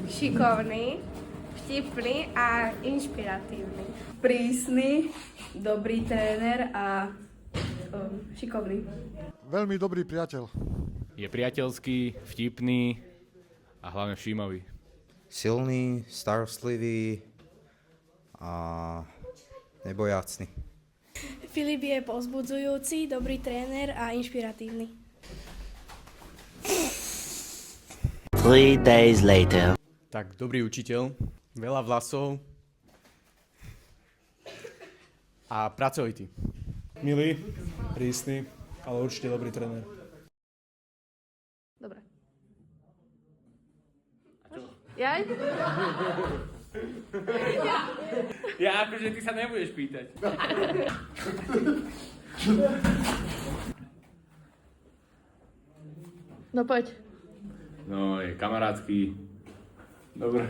Šikovný, vtipný a inšpiratívny. Prísny, dobrý tréner a šikovný. Veľmi dobrý priateľ. Je priateľský, vtipný a hlavne všímavý. Silný, starostlivý a nebojácný. Filip je povzbudzujúci, dobrý tréner a inšpiratívny. 3 days later. Tak, dobrý učiteľ, veľa vlasov a pracovitý. Milý, prísny, ale určite dobrý tréner. Dobre. Jaj? Ja akože ty sa nebudeš pýtať. No poď. No, je kamarátsky. Dobre.